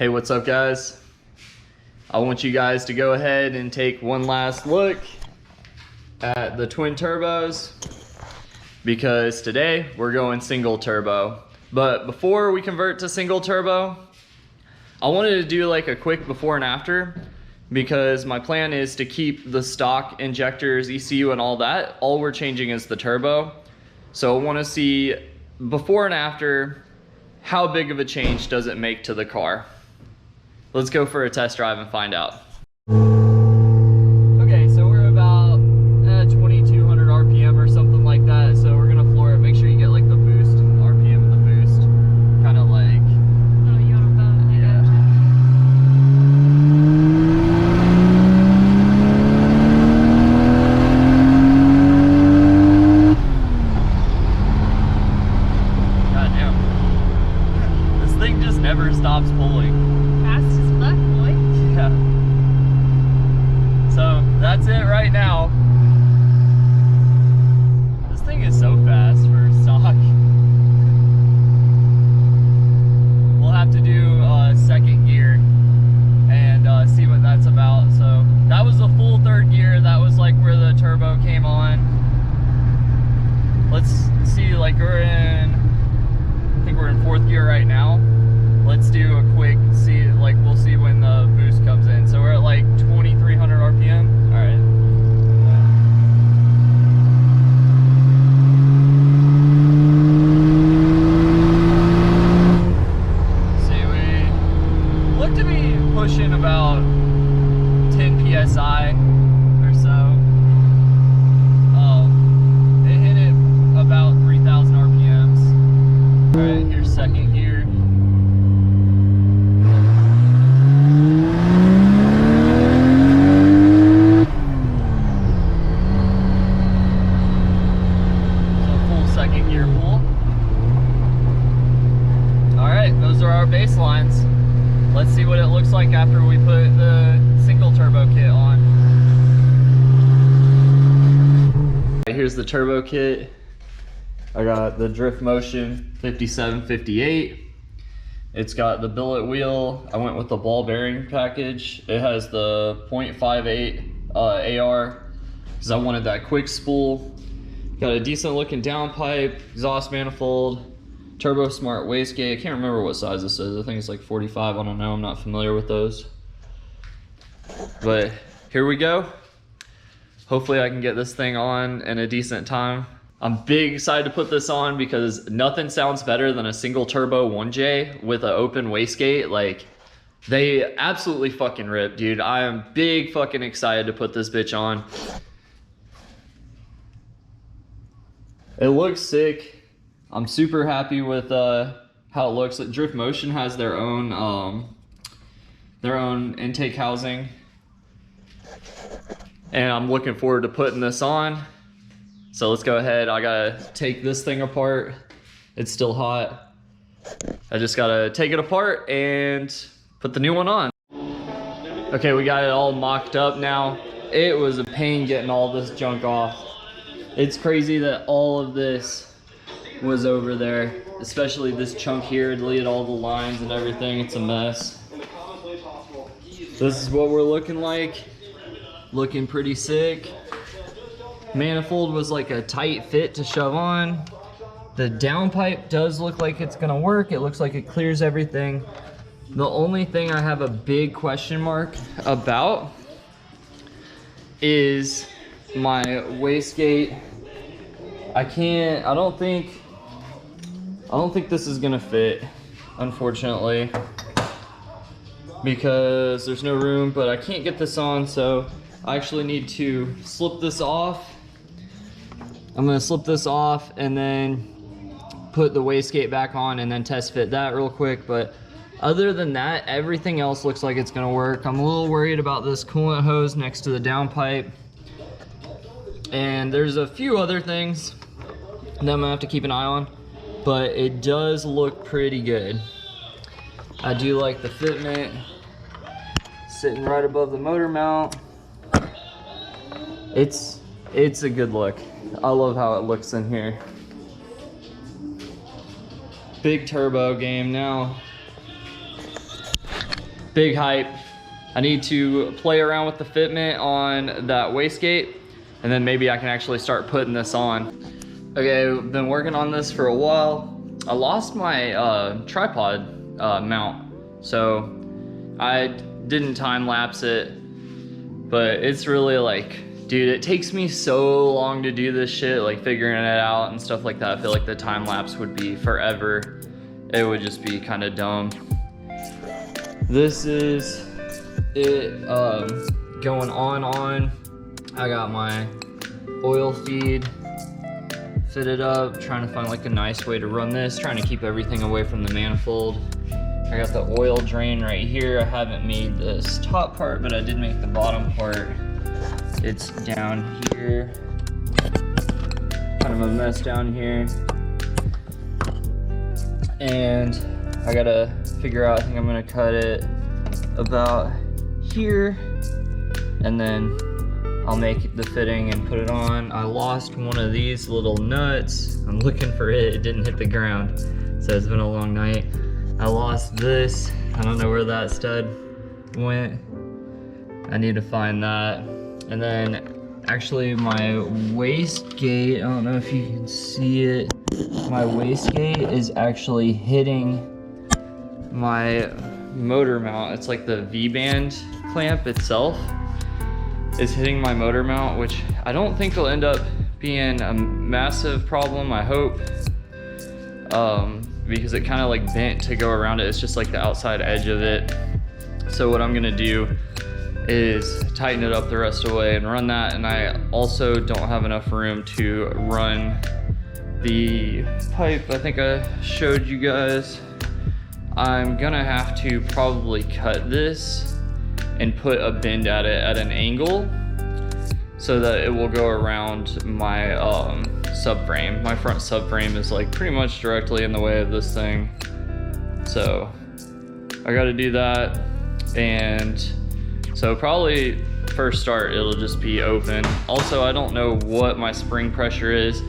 Hey, what's up guys? I want you guys to go ahead and take one last look at the twin turbos because today we're going single turbo. But before we convert to single turbo, I wanted to do like a quick before and after because my plan is to keep the stock injectors, ECU and all that. All we're changing is the turbo. So I want to see before and after, how big of a change does it make to the car? Let's go for a test drive and find out. Okay, so we're about 2200 RPM or something like that. So we're gonna floor it. Make sure you get like the boost, RPM and the boost. Kind of like. Oh, you want that? Yeah. God damn. This thing just never stops pulling. Yeah. So that's it right now. This thing is so fast for stock. We'll have to do second gear and see what that's about. So that was the full third gear. That was like where the turbo came on. Let's see, like I think we're in fourth gear right now. Let's do a quick we'll see when the boost comes in. So we're at like 2300 RPM. All right. See, we look to be pushing about 10 PSI or so. It hit it about 3000 RPMs. All right, here's second gear. Baselines. Let's see what it looks like after we put the single turbo kit on. Right, here's the turbo kit. I got the Drift Motion 5758. It's got the billet wheel. I went with the ball bearing package. It has the 0.58 AR because I wanted that quick spool. Got a decent looking downpipe, exhaust manifold, Turbo Smart Wastegate. I can't remember what size this is. I think it's like 45. I don't know. I'm not familiar with those. But here we go. Hopefully I can get this thing on in a decent time. I'm big excited to put this on because nothing sounds better than a single turbo 1J with an open wastegate. Like, they absolutely fucking rip, dude. I am big fucking excited to put this bitch on. It looks sick. I'm super happy with how it looks. Drift Motion has their own intake housing, and I'm looking forward to putting this on. So let's go ahead. I gotta take this thing apart. It's still hot. I just gotta take it apart and put the new one on. Okay, we got it all mocked up now. It was a pain getting all this junk off. It's crazy that all of this was over there, especially this chunk here. Deleted all the lines and everything. It's a mess. This is what we're looking like. Looking pretty sick. Manifold was like a tight fit to shove on. The downpipe does look like it's gonna work. It looks like it clears everything. The only thing I have a big question mark about is my wastegate. I don't think this is gonna fit, unfortunately, because there's no room, but I can't get this on, so I actually need to slip this off. I'm gonna slip this off and then put the wastegate back on and then test fit that real quick. But other than that, everything else looks like it's gonna work. I'm a little worried about this coolant hose next to the downpipe. And there's a few other things that I'm gonna have to keep an eye on, but it does look pretty good. I do like the fitment sitting right above the motor mount. It's a good look. I love how it looks in here. Big turbo game now. big hype. I need to play around with the fitment on that wastegate, and then maybe I can actually start putting this on. Okay, I've been working on this for a while. I lost my tripod mount, so I didn't time lapse it, but it's really like, dude, it takes me so long to do this shit, like figuring it out and stuff like that. I feel like the time lapse would be forever. It would just be kind of dumb. This is it going on. I got my oil feed fitted up, trying to find like a nice way to run this, trying to keep everything away from the manifold. I got the oil drain right here. I haven't made this top part, but I did make the bottom part. It's down here. Kind of a mess down here. And I gotta figure out, I think I'm gonna cut it about here, and then I'll make the fitting and put it on. I lost one of these little nuts. I'm looking for it, it didn't hit the ground. So it's been a long night. I lost this. I don't know where that stud went. I need to find that. And then actually my wastegate, I don't know if you can see it. My wastegate is actually hitting my motor mount. It's like the V-band clamp itself is hitting my motor mount, which I don't think will end up being a massive problem, I hope. Because it kind of like bent to go around it. It's just like the outside edge of it. So what I'm gonna do is tighten it up the rest of the way and run that. And I also don't have enough room to run the pipe. I think I showed you guys. I'm gonna have to probably cut this and put a bend at it at an angle so that it will go around my subframe. My front subframe is like pretty much directly in the way of this thing. So I gotta do that. And so probably first start, it'll just be open. Also, I don't know what my spring pressure is.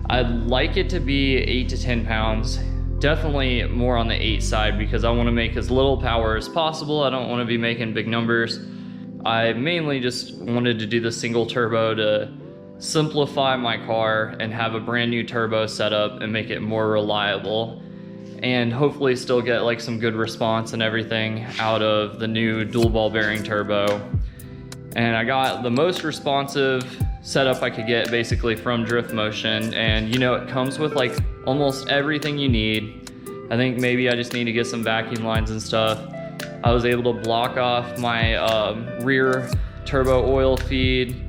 I'd like it to be 8 to 10 pounds. Definitely more on the 8 side because I wanna make as little power as possible. I don't wanna be making big numbers. I mainly just wanted to do the single turbo to simplify my car and have a brand new turbo set up and make it more reliable, and hopefully still get like some good response and everything out of the new dual ball bearing turbo. And I got the most responsive setup I could get basically from Drift Motion, and you know, it comes with like almost everything you need. I think maybe I just need to get some vacuum lines and stuff. I was able to block off my rear turbo oil feed.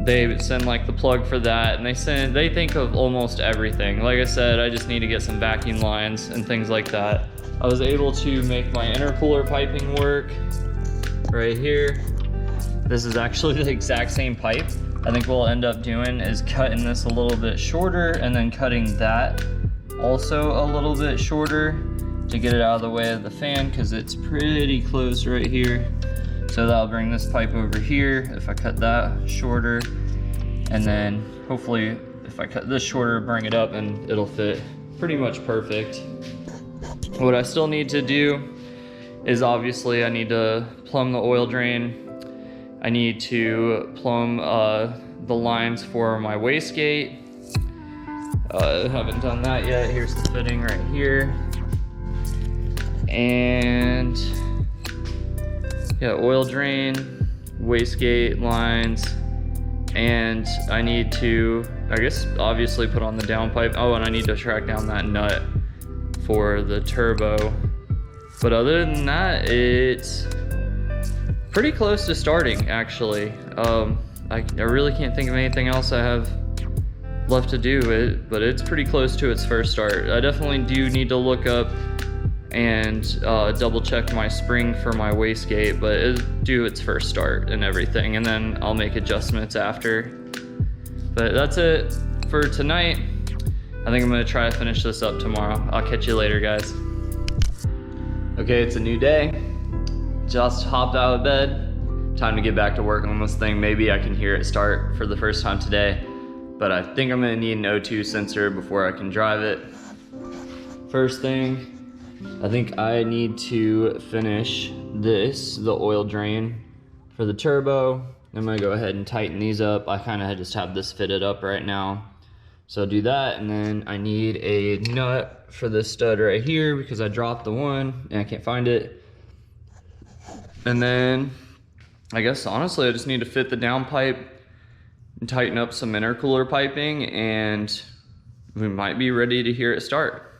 They send like the plug for that, and they think of almost everything. Like I said, I just need to get some vacuum lines and things like that. I was able to make my intercooler piping work right here. This is actually the exact same pipe. I think what we'll end up doing is cutting this a little bit shorter and then cutting that also a little bit shorter to get it out of the way of the fan, because it's pretty close right here. So that'll bring this pipe over here if I cut that shorter, and then hopefully if I cut this shorter, bring it up and it'll fit pretty much perfect. What I still need to do is obviously I need to plumb the oil drain. I need to plumb the lines for my wastegate. I haven't done that yet. Here's the fitting right here. And yeah, oil drain, wastegate lines, and I need to, I guess, obviously put on the downpipe. Oh, and I need to track down that nut for the turbo. But other than that, it's pretty close to starting, actually. I really can't think of anything else I have left to do, but it's pretty close to its first start. I definitely do need to look up and double check my spring for my wastegate, but it'll do its first start and everything, and then I'll make adjustments after. But that's it for tonight. I think I'm gonna try to finish this up tomorrow. I'll catch you later, guys. Okay, it's a new day. Just hopped out of bed. Time to get back to work on this thing. Maybe I can hear it start for the first time today, but I think I'm gonna need an O2 sensor before I can drive it. First thing, I think I need to finish this, the oil drain for the turbo. I'm gonna go ahead and tighten these up. I kind of just have this fitted up right now. So I'll do that, and then I need a nut for this stud right here because I dropped the one and I can't find it. And then I guess honestly I just need to fit the downpipe and tighten up some intercooler piping, and we might be ready to hear it start.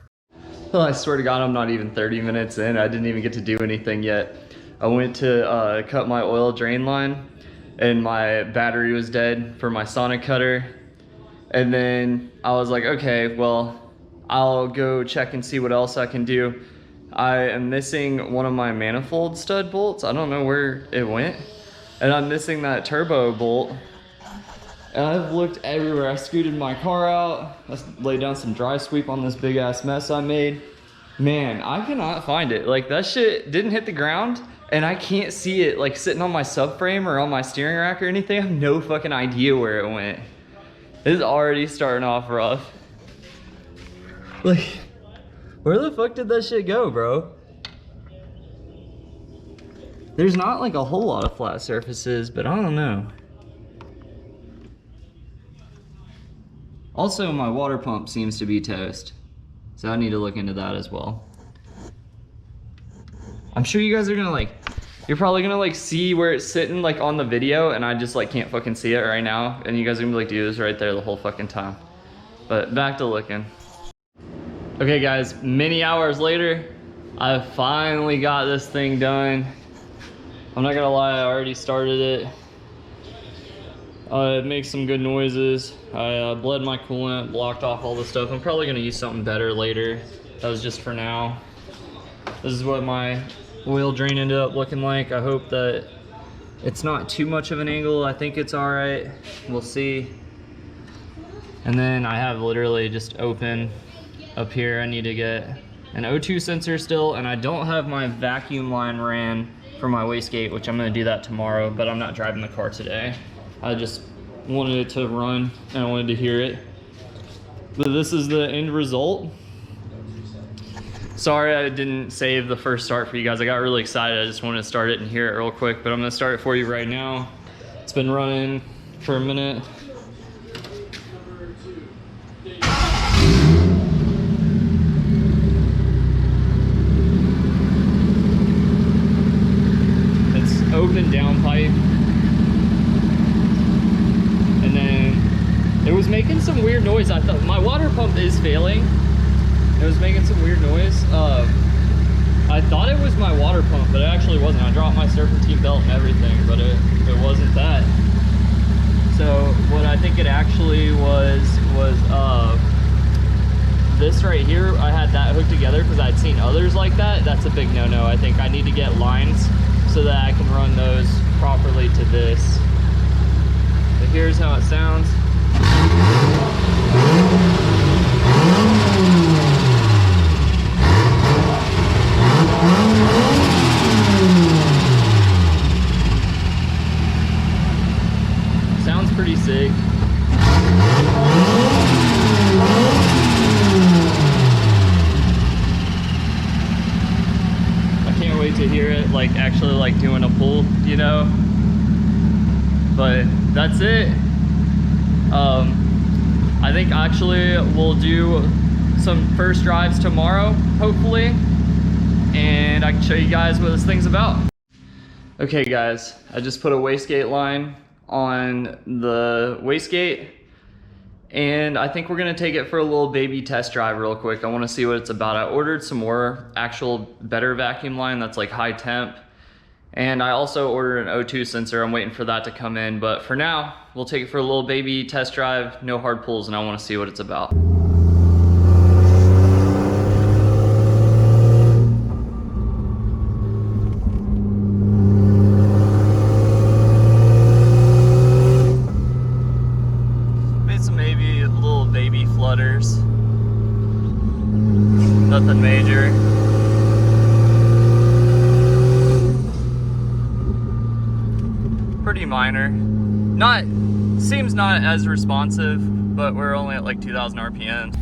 Well, I swear to God, I'm not even 30 minutes in. I didn't even get to do anything yet. I went to cut my oil drain line and my battery was dead for my sonic cutter. And then I was like, okay, well, I'll go check and see what else I can do. I am missing one of my manifold stud bolts. I don't know where it went. And I'm missing that turbo bolt. And I've looked everywhere. I scooted my car out. I laid down some dry sweep on this big ass mess I made. Man, I cannot find it. Like, that shit didn't hit the ground and I can't see it like sitting on my subframe or on my steering rack or anything. I have no fucking idea where it went. This is already starting off rough. Like, where the fuck did that shit go, bro? There's not like a whole lot of flat surfaces, but I don't know. Also, my water pump seems to be toast, so I need to look into that as well. I'm sure you guys are gonna you're probably gonna see where it's sitting like on the video, and I just can't fucking see it right now, and you guys are gonna be like, dude, it's right there the whole fucking time. But back to looking. Okay guys, many hours later, I finally got this thing done. I'm not gonna lie, I already started it. It makes some good noises. I bled my coolant, blocked off all the stuff. I'm probably gonna use something better later. That was just for now. This is what my oil drain ended up looking like. I hope that it's not too much of an angle. I think it's all right. We'll see. And then I have literally just open up here. I need to get an O2 sensor still, and I don't have my vacuum line ran for my wastegate, which I'm gonna do that tomorrow, but I'm not driving the car today. I just wanted it to run and I wanted to hear it. But this is the end result. Sorry I didn't save the first start for you guys. I got really excited. I just wanted to start it and hear it real quick, but I'm gonna start it for you right now. It's been running for a minute. It's open down pipe. And then it was making some weird noise. I thought my water pump is failing. It was making some weird noise. I thought it was my water pump, but it actually wasn't. I dropped my serpentine belt and everything, but it wasn't that. So what I think it actually was this right here. I had that hooked together because I'd seen others like that. That's a big no-no. I think I need to get lines so that I can run those properly to this. But here's how it sounds. Sounds pretty sick. I can't wait to hear it actually doing a pull, you know? But that's it. I think actually we'll do some first drives tomorrow, hopefully, and I can show you guys what this thing's about. Okay guys, I just put a wastegate line on the wastegate, and I think we're gonna take it for a little baby test drive real quick. I wanna see what it's about. I ordered some more actual better vacuum line that's high temp, and I also ordered an O2 sensor. I'm waiting for that to come in, but for now, we'll take it for a little baby test drive, no hard pulls, and I wanna see what it's about. Nothing major. Pretty minor. Seems not as responsive, but we're only at 2,000 RPM.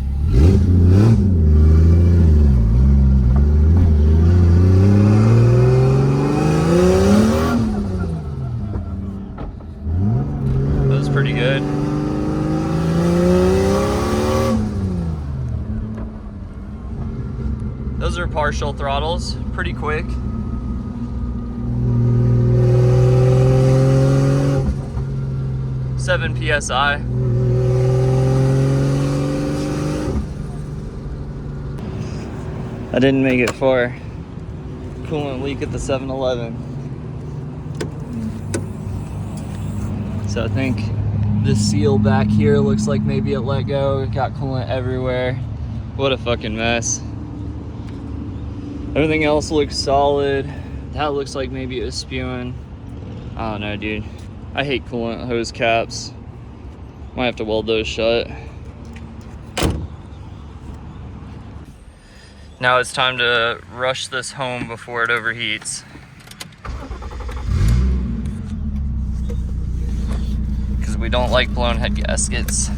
partial throttles pretty quick. Seven PSI. I didn't make it far. Coolant leak at the 7-Eleven. So I think this seal back here looks like maybe it let go. It got coolant everywhere. What a fucking mess. Everything else looks solid. That looks like maybe it was spewing. I don't know, dude. I hate coolant hose caps. Might have to weld those shut. Now it's time to rush this home before it overheats. Because we don't like blown head gaskets.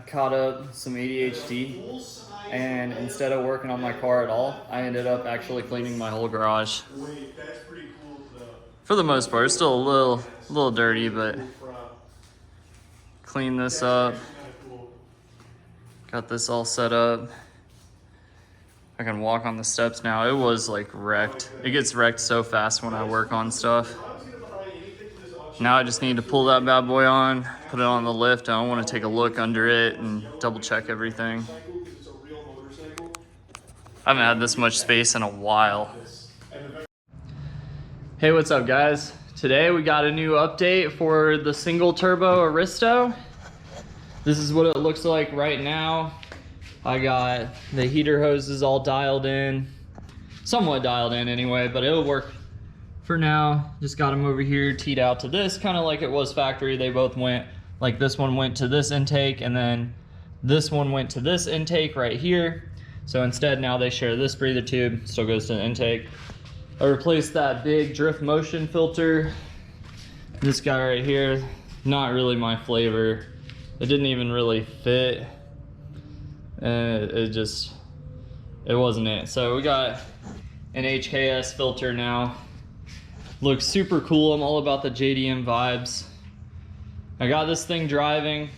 Caught up some ADHD, and instead of working on my car at all, I ended up actually cleaning my whole garage. For the most part, it's still a little dirty, but clean this up. Got this all set up. I can walk on the steps now. It was like wrecked. It gets wrecked so fast when I work on stuff. Now I just need to pull that bad boy on, put it on the lift. I want to take a look under it and double check everything. I haven't had this much space in a while. Hey, what's up guys? Today we got a new update for the single turbo Aristo. This is what it looks like right now. I got the heater hoses all dialed in, somewhat dialed in anyway, but it'll work for now. Just got them over here teed out to this, kind of like it was factory. They both went, like this one went to this intake and then this one went to this intake right here. So instead now they share this breather tube, still goes to the intake. I replaced that big drift motion filter. This guy right here, not really my flavor. It didn't even really fit. And it wasn't it. So we got an HKS filter now. Looks super cool. I'm all about the JDM vibes. I got this thing driving.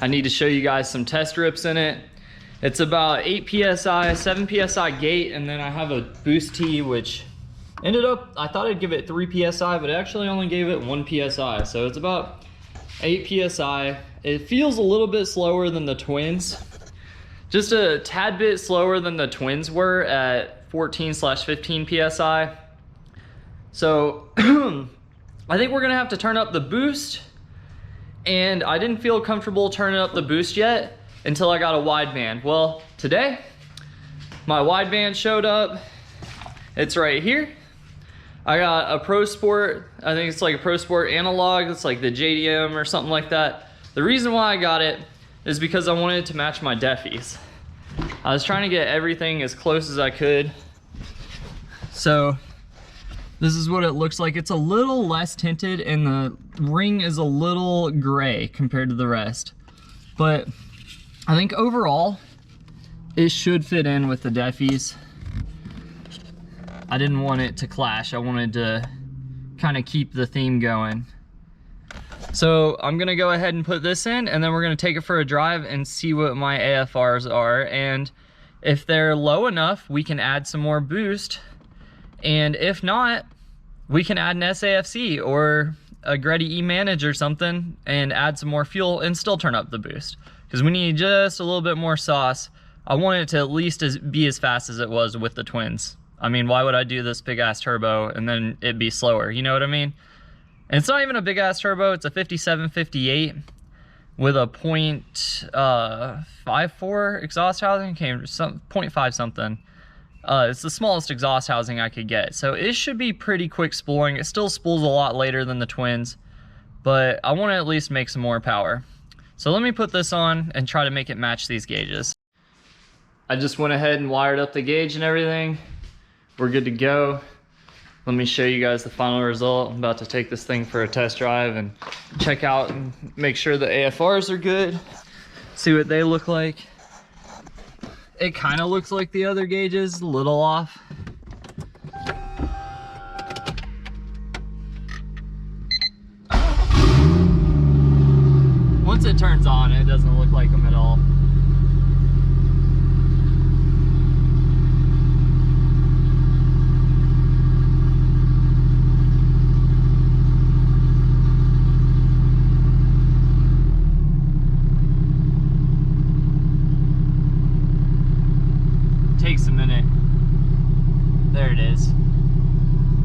I need to show you guys some test rips in it. It's about 8 PSI, 7 PSI gate, and then I have a boost T, which ended up, I thought I'd give it 3 PSI, but it actually only gave it 1 PSI. So it's about 8 PSI. It feels a little bit slower than the twins. Just a tad bit slower than the twins were at 14/15 PSI. So I think we're gonna have to turn up the boost, and I didn't feel comfortable turning up the boost yet until I got a wideband. Well, today my wideband showed up. It's right here. I got a Pro Sport, I think it's like a Pro Sport analog. It's like the JDM or something like that. The reason why I got it is because I wanted to match my defies. I was trying to get everything as close as I could. So this is what it looks like. It's a little less tinted and the ring is a little gray compared to the rest. But I think overall, it should fit in with the defies. I didn't want it to clash. I wanted to kind of keep the theme going. So I'm gonna go ahead and put this in, and then we're gonna take it for a drive and see what my AFRs are. And if they're low enough, we can add some more boost. And if not, we can add an SAFC or a Greddy E-Manage or something and add some more fuel and still turn up the boost. Because we need just a little bit more sauce. I want it to at least be as fast as it was with the twins. I mean, why would I do this big ass turbo and then it'd be slower? You know what I mean? And it's not even a big ass turbo, it's a 5758. with a 0.54 exhaust housing, came some 0.5 something. It's the smallest exhaust housing I could get, so it should be pretty quick spooling. It still spools a lot later than the twins, but I want to at least make some more power. So let me put this on and try to make it match these gauges. I just went ahead and wired up the gauge and everything. We're good to go. Let me show you guys the final result. I'm about to take this thing for a test drive and check out and make sure the AFRs are good. See what they look like. It kind of looks like the other gauges, a little off. Once it turns on, it doesn't look like them at all. Takes a minute. There it is.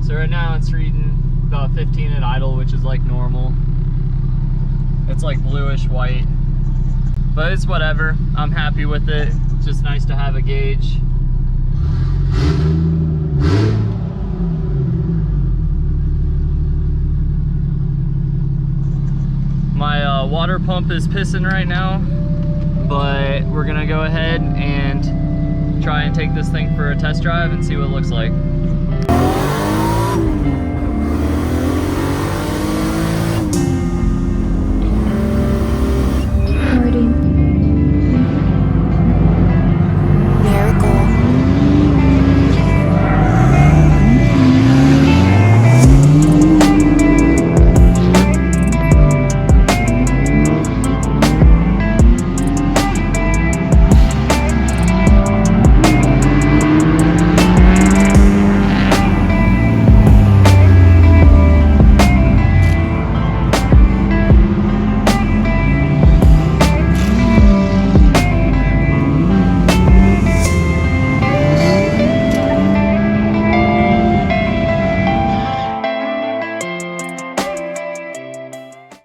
So right now it's reading about 15 at idle, which is like normal. It's like bluish white, but it's whatever. I'm happy with it. It's just nice to have a gauge. My water pump is pissing right now, but we're gonna go ahead and try and take this thing for a test drive and see what it looks like.